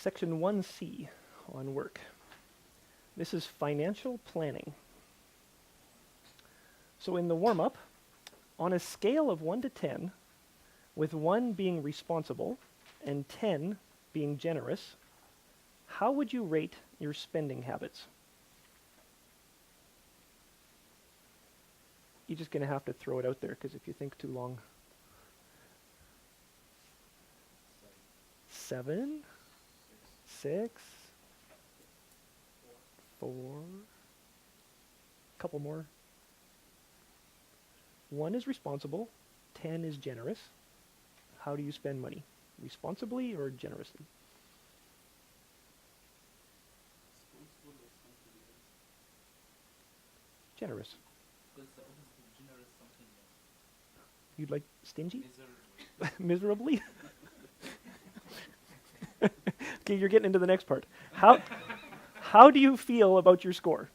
Section 1C on work. This is financial planning. So in the warm-up, on a scale of 1 to 10, with 1 being responsible and 10 being generous, how would you rate your spending habits? You're just going to have to throw it out there, because if you think too long. 7, 6, 4, couple more. 1 is responsible, 10 is generous. How do you spend money? Responsibly or generously? Generous. You'd like stingy? Miserably? Okay, you're getting into the next part. How do you feel about your score?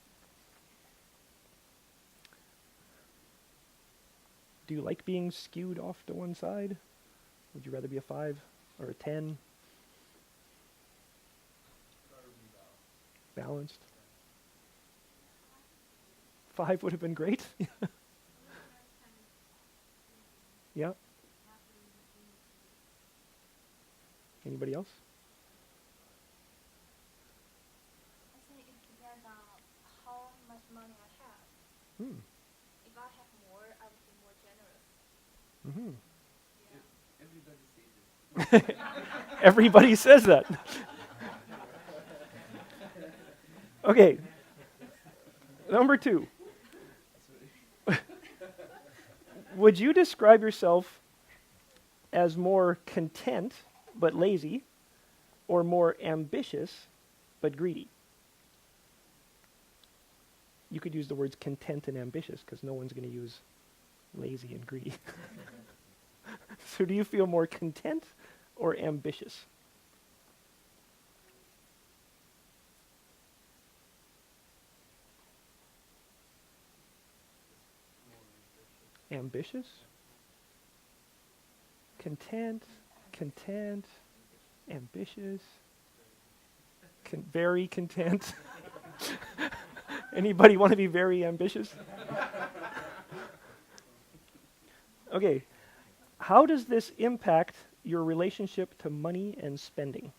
Do you like being skewed off to one side? Would you rather be a 5 or a 10? Balanced? 5 would have been great. Yeah. Anybody else? I think it depends on how much money I have. Hmm. If I have more, I would be more generous. Mm-hmm. Yeah. Everybody says this. Everybody says that. Okay. Number 2. Would you describe yourself as more content but lazy, or more ambitious but greedy? You could use the words content and ambitious, because no one's going to use lazy and greedy. So do you feel more content or ambitious? Ambitious? Content, ambitious, very content. Anybody want to be very ambitious? Okay, how does this impact your relationship to money and spending?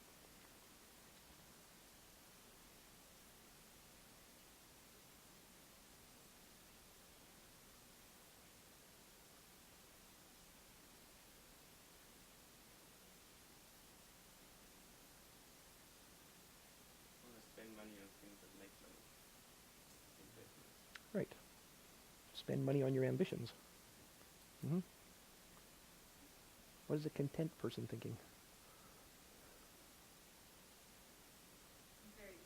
I want to spend money on things that make money. Investments. Right. Spend money on your ambitions. Hmm. What is a content person thinking? Very.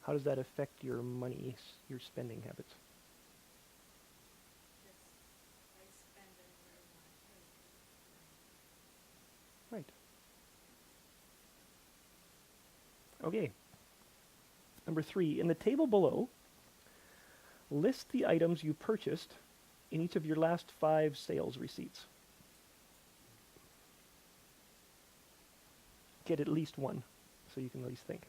How does that affect your money, your spending habits? Just I spend it where I want Right. Okay. Number 3, in the table below, list the items you purchased in each of your last 5 sales receipts. Get at least one, so you can at least think.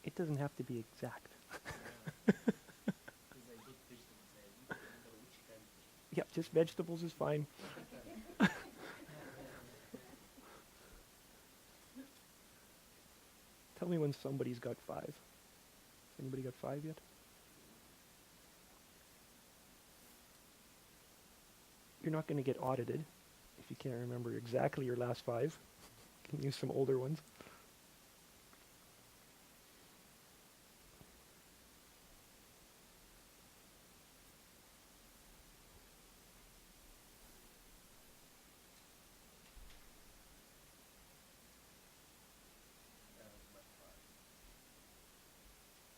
It doesn't have to be exact. Yep, just vegetables is fine. Tell me when somebody's got 5. Anybody got 5 yet? You're not going to get audited if you can't remember exactly your last 5. You can use some older ones.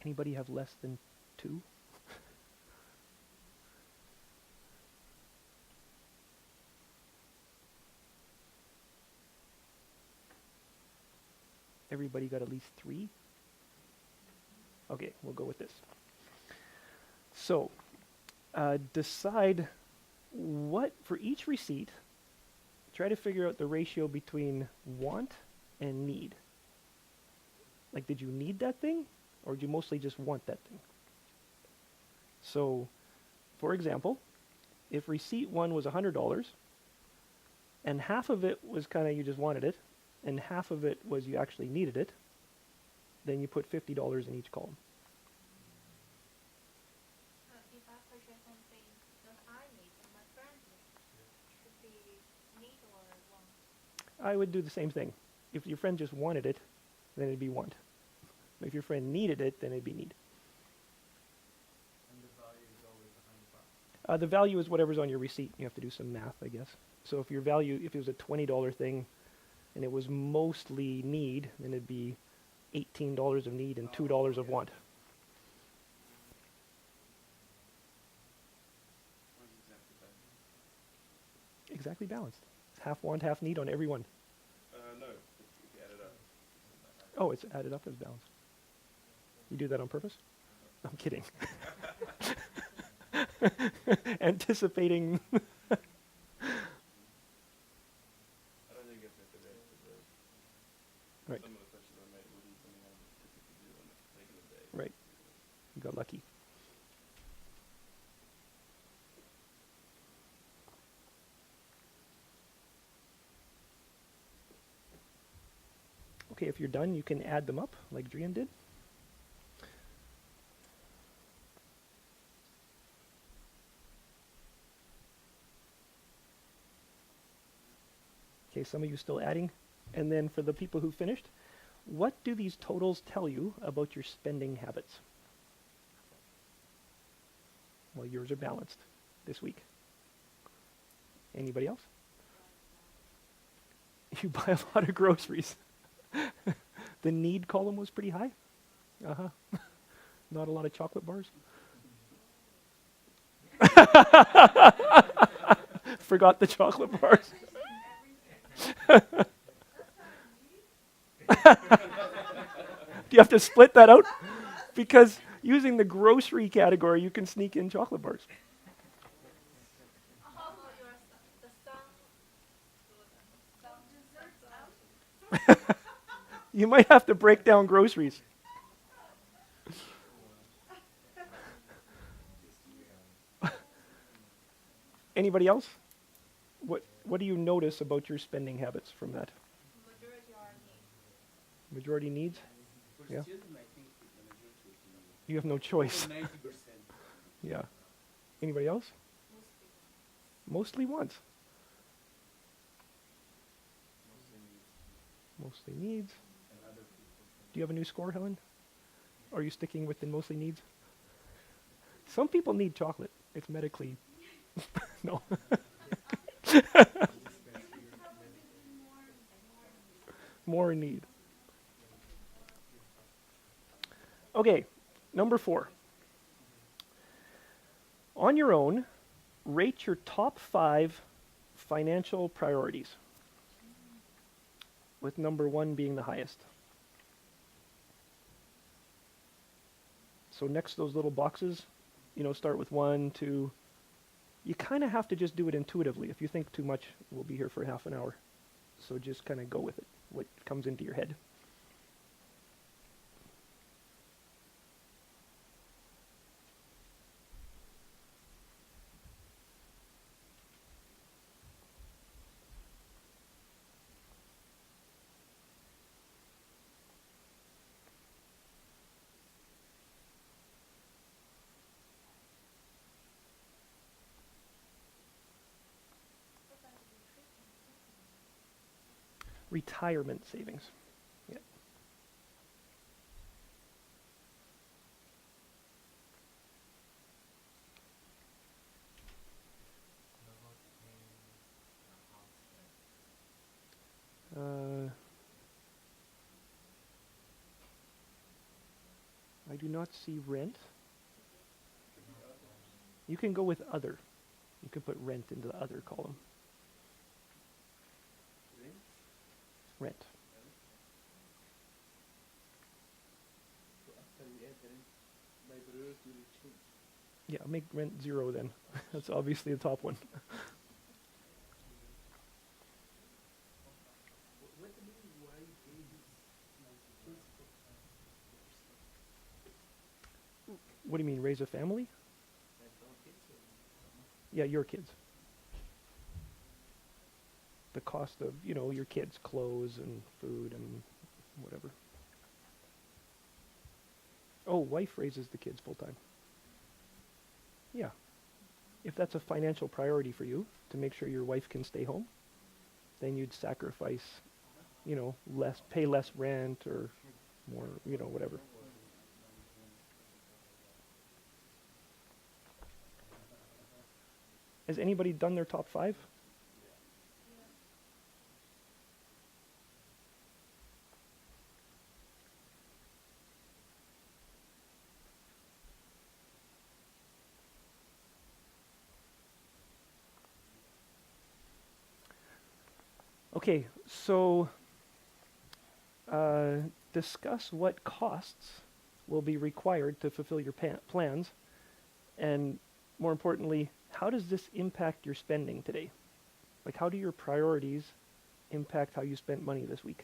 Anybody have less than 2? Everybody got at least 3? Okay, we'll go with this. So, decide what, for each receipt, try to figure out the ratio between want and need. Like, did you need that thing, or did you mostly just want that thing? So, for example, if receipt 1 was $100, and half of it was kind of you just wanted it, and half of it was you actually needed it, then you put $50 in each column. If I purchase something that I need and my friend needs, should be need or want? I would do the same thing. If your friend just wanted it, then it'd be want. If your friend needed it, then it'd be need. And the value is always behind the The value is whatever's on your receipt. You have to do some math, I guess. So if your value, if it was a $20 thing, and it was mostly need, then it'd be $18 of need and $2 of want. What is exactly that? Exactly balanced. It's half want, half need on every one. No, if you add it up. Oh, it's added up as balanced. You do that on purpose? I'm kidding. Anticipating. I don't think it's today. Right. Some of the questions I made wouldn't something I would typically do on a regular day. Right. You got lucky. Okay, if you're done, you can add them up like Drian did. Okay, some of you still adding. And then for the people who finished, what do these totals tell you about your spending habits? Well, yours are balanced this week. Anybody else? You buy a lot of groceries. The need column was pretty high. Uh-huh. Not a lot of chocolate bars. Forgot the chocolate bars. Do you have to split that out? Because using the grocery category, you can sneak in chocolate bars. How about the sun? You might have to break down groceries. Anybody else? What do you notice about your spending habits from that? Majority are need. Majority needs? For Yeah. student, I think the majority would be You have no choice. 90%. Yeah. Anybody else? Mostly wants. Mostly needs. And other people. Do you have a new score, Helen? Are you sticking with the mostly needs? Some people need chocolate. It's medically. No. More need. Okay, number 4. On your own, rate your top 5 financial priorities, with number 1 being the highest. So next to those little boxes, start with 1, 2. You kind of have to just do it intuitively. If you think too much, we'll be here for half an hour. So just kind of go with it, what comes into your head. Retirement savings. Yeah. I do not see rent. You can go with other. You can put rent into the other column. Rent. really change? Yeah, make rent 0 then. That's obviously the top one. What do you mean why babies like principal What do you mean, raise a family? like our kids or Yeah, your kids. The cost of, your kids' clothes and food and whatever. Oh, wife raises the kids full time. Yeah. If that's a financial priority for you, to make sure your wife can stay home, then you'd sacrifice, pay less rent or more, whatever. Has anybody done their top 5? Okay, so discuss what costs will be required to fulfill your plans, and more importantly, how does this impact your spending today? Like, how do your priorities impact how you spent money this week?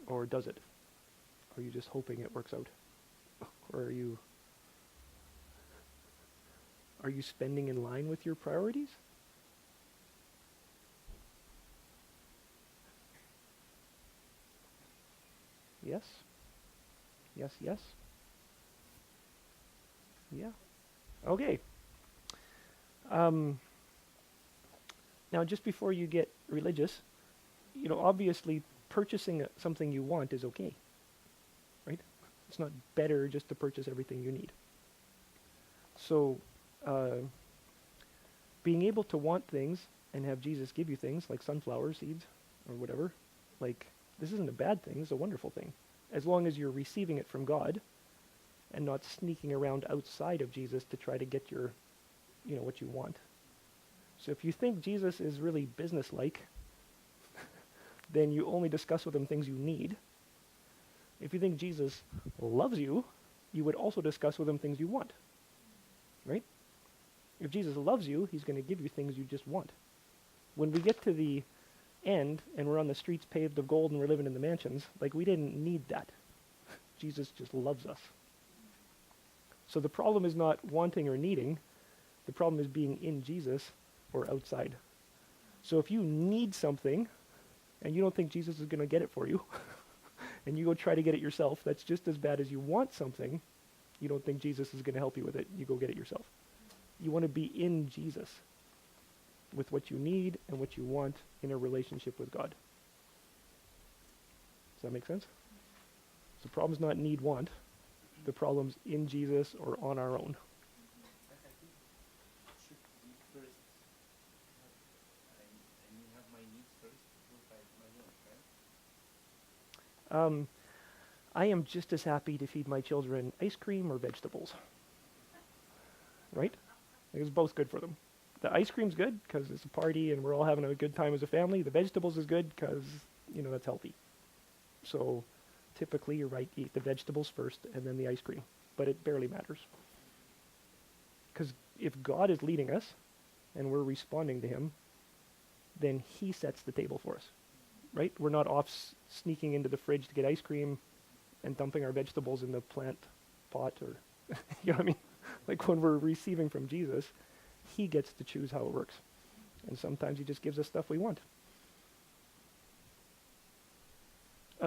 Or does it? Are you just hoping it works out? Or are you spending in line with your priorities? Yes? Yes, yes? Yeah. Okay. Now, just before you get religious, obviously purchasing something you want is okay, right? It's not better just to purchase everything you need. So, being able to want things and have Jesus give you things like sunflower seeds or whatever, like, this isn't a bad thing, it's a wonderful thing. As long as you're receiving it from God and not sneaking around outside of Jesus to try to get your, what you want. So if you think Jesus is really businesslike, then you only discuss with him things you need. If you think Jesus loves you, you would also discuss with him things you want. Right? If Jesus loves you, he's going to give you things you just want. When we get to the end and we're on the streets paved of gold and we're living in the mansions, like, we didn't need that. Jesus just loves us. So the problem is not wanting or needing. The problem is being in Jesus or outside. So if you need something and you don't think Jesus is going to get it for you, and you go try to get it yourself, that's just as bad as you want something. You don't think Jesus is going to help you with it. You go get it yourself. You want to be in Jesus with what you need and what you want in a relationship with God. Does that make sense? So the problem's not need, want. The problem's in Jesus or on our own. I think it should be first. I mean, have my needs first before my wants, right? I am just as happy to feed my children ice cream or vegetables. Right? It's both good for them. The ice cream's good because it's a party and we're all having a good time as a family. The vegetables is good because, that's healthy. So typically, you're right, you eat the vegetables first and then the ice cream. But it barely matters. Because if God is leading us and we're responding to him, then he sets the table for us. Right? We're not off sneaking into the fridge to get ice cream and dumping our vegetables in the plant pot or, you know what I mean? Like, when we're receiving from Jesus, he gets to choose how it works. And sometimes he just gives us stuff we want.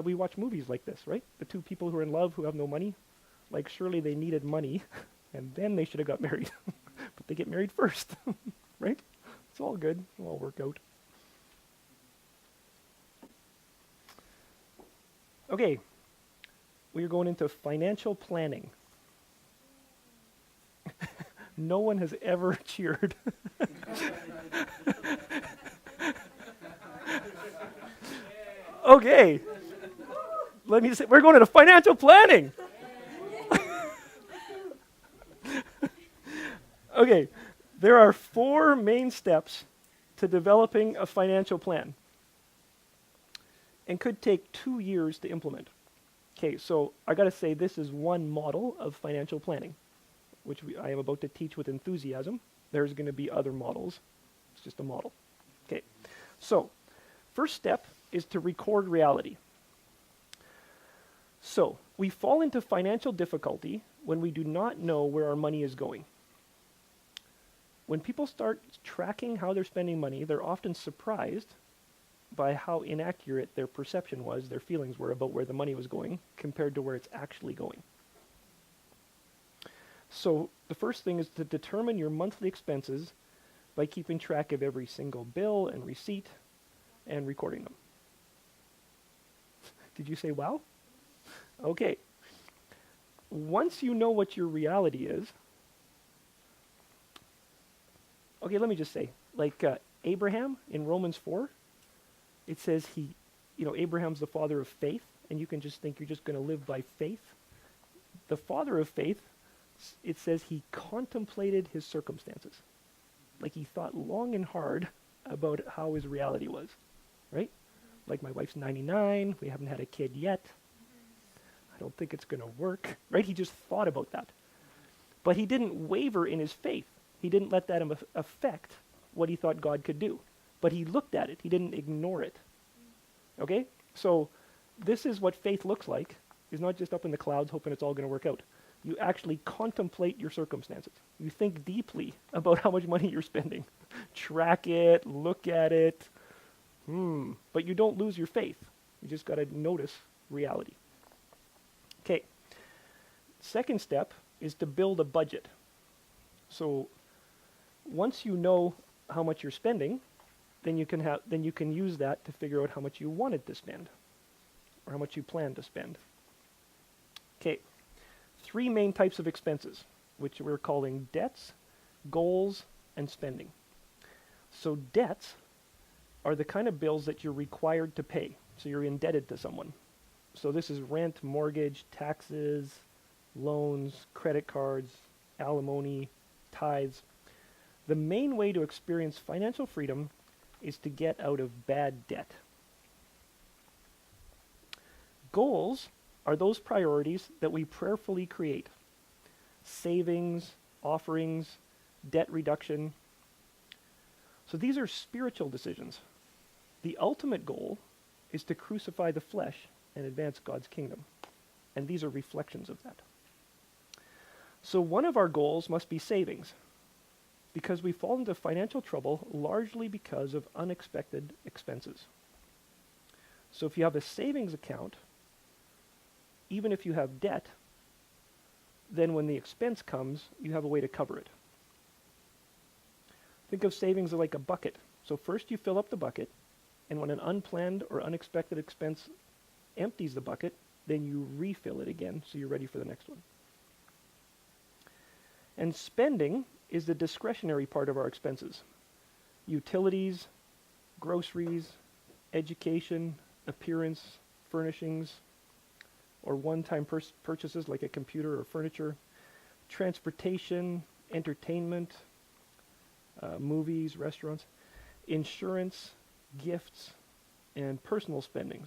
We watch movies like this, right? The two people who are in love who have no money, like, surely they needed money and then they should have got married. But they get married first, right? It's all good. It'll all work out. Okay, we are going into financial planning. No one has ever cheered. Okay, let me say, we're going into financial planning. Okay, there are 4 main steps to developing a financial plan and could take 2 years to implement. Okay, so I got to say this is one model of financial planning, which I am about to teach with enthusiasm. There's going to be other models. It's just a model. Okay, so first step is to record reality. So we fall into financial difficulty when we do not know where our money is going. When people start tracking how they're spending money, they're often surprised by how inaccurate their perception was, their feelings were about where the money was going compared to where it's actually going. So the first thing is to determine your monthly expenses by keeping track of every single bill and receipt and recording them. Did you say wow? Okay. Once you know what your reality is, okay, let me just say, like Abraham in Romans 4, it says Abraham's the father of faith, and you can just think you're just going to live by faith. The father of faith, it says he contemplated his circumstances. Like he thought long and hard about how his reality was, right? Like my wife's 99, we haven't had a kid yet. I don't think it's going to work, right? He just thought about that. But he didn't waver in his faith. He didn't let that affect what he thought God could do. But he looked at it. He didn't ignore it. Okay? So this is what faith looks like. It's not just up in the clouds hoping it's all going to work out. You actually contemplate your circumstances. You think deeply about how much money you're spending. Track it, look at it. But you don't lose your faith. You just got to notice reality. Okay. Second step is to build a budget. So once you know how much you're spending, then you can use that to figure out how much you wanted to spend or how much you plan to spend. Okay. 3 main types of expenses, which we're calling debts, goals, and spending. So debts are the kind of bills that you're required to pay. So you're indebted to someone. So this is rent, mortgage, taxes, loans, credit cards, alimony, tithes. The main way to experience financial freedom is to get out of bad debt. Goals are those priorities that we prayerfully create. Savings, offerings, debt reduction. So these are spiritual decisions. The ultimate goal is to crucify the flesh and advance God's kingdom. And these are reflections of that. So one of our goals must be savings, because we fall into financial trouble largely because of unexpected expenses. So if you have a savings account, even if you have debt, then when the expense comes, you have a way to cover it. Think of savings like a bucket. So first you fill up the bucket, and when an unplanned or unexpected expense empties the bucket, then you refill it again so you're ready for the next one. And spending is the discretionary part of our expenses. Utilities, groceries, education, appearance, furnishings, or one-time purchases like a computer or furniture, transportation, entertainment, movies, restaurants, insurance, gifts, and personal spending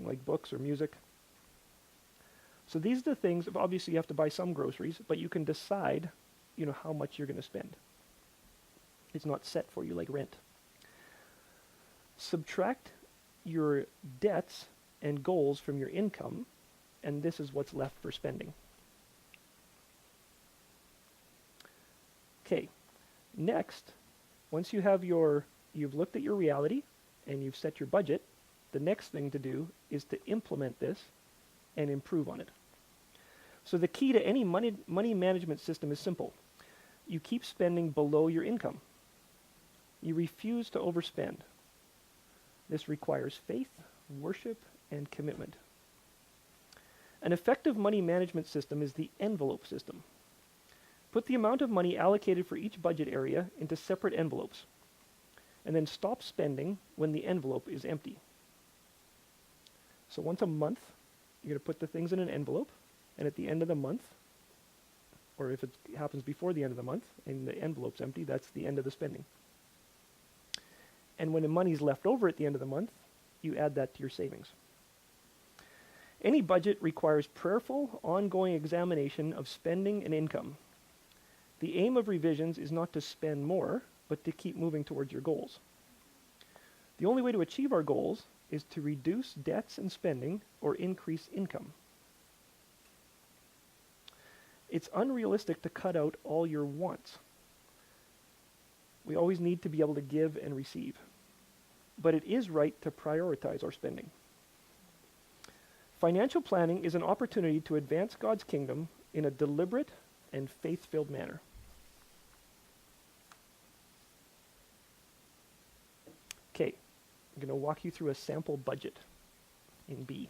like books or music. So these are the things, obviously you have to buy some groceries, but you can decide, how much you're going to spend. It's not set for you like rent. Subtract your debts and goals from your income, and this is what's left for spending. Okay, next, once you've looked at your reality and you've set your budget, the next thing to do is to implement this and improve on it. So the key to any money management system is simple. You keep spending below your income. You refuse to overspend. This requires faith, worship, and commitment. An effective money management system is the envelope system. Put the amount of money allocated for each budget area into separate envelopes, and then stop spending when the envelope is empty. So once a month, you're going to put the things in an envelope, and at the end of the month, or if it happens before the end of the month and the envelope's empty, that's the end of the spending. And when the money's left over at the end of the month, you add that to your savings. Any budget requires prayerful, ongoing examination of spending and income. The aim of revisions is not to spend more, but to keep moving towards your goals. The only way to achieve our goals is to reduce debts and spending or increase income. It's unrealistic to cut out all your wants. We always need to be able to give and receive. But it is right to prioritize our spending. Financial planning is an opportunity to advance God's kingdom in a deliberate and faith-filled manner. Okay, I'm going to walk you through a sample budget in B.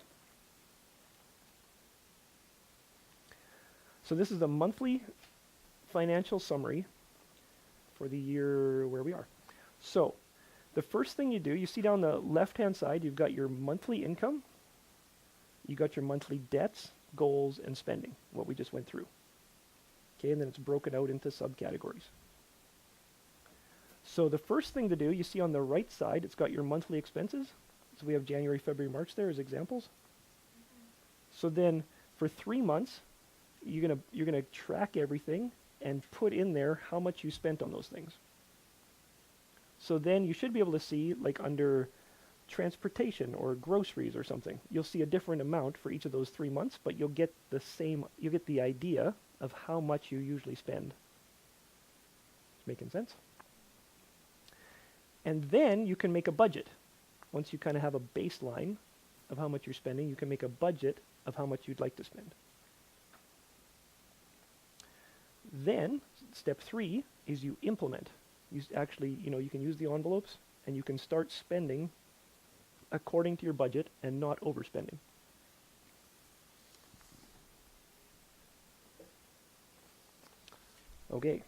So this is a monthly financial summary for the year where we are. So the first thing you do, you see down the left-hand side, you've got your monthly income, you got your monthly debts, goals, and spending, what we just went through. Okay, and then it's broken out into subcategories. So the first thing to do, you see on the right side, it's got your monthly expenses. So we have January, February, March there as examples. So then for 3 months, you're gonna track everything and put in there how much you spent on those things. So then you should be able to see, like under transportation or groceries or something, you'll see a different amount for each of those 3 months, but you'll get the idea of how much you usually spend. It's making sense? And then you can make a budget. Once you kind of have a baseline of how much you're spending, you can make a budget of how much you'd like to spend. Then, step 3 is you implement. You can use the envelopes and you can start spending according to your budget and not overspending. Okay.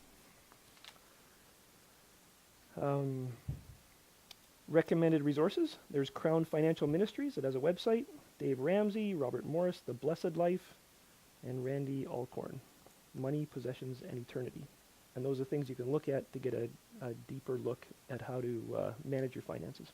Recommended resources. There's Crown Financial Ministries. It has a website. Dave Ramsey, Robert Morris, The Blessed Life, and Randy Alcorn. Money, Possessions, and Eternity. And those are things you can look at to get a deeper look at how to manage your finances.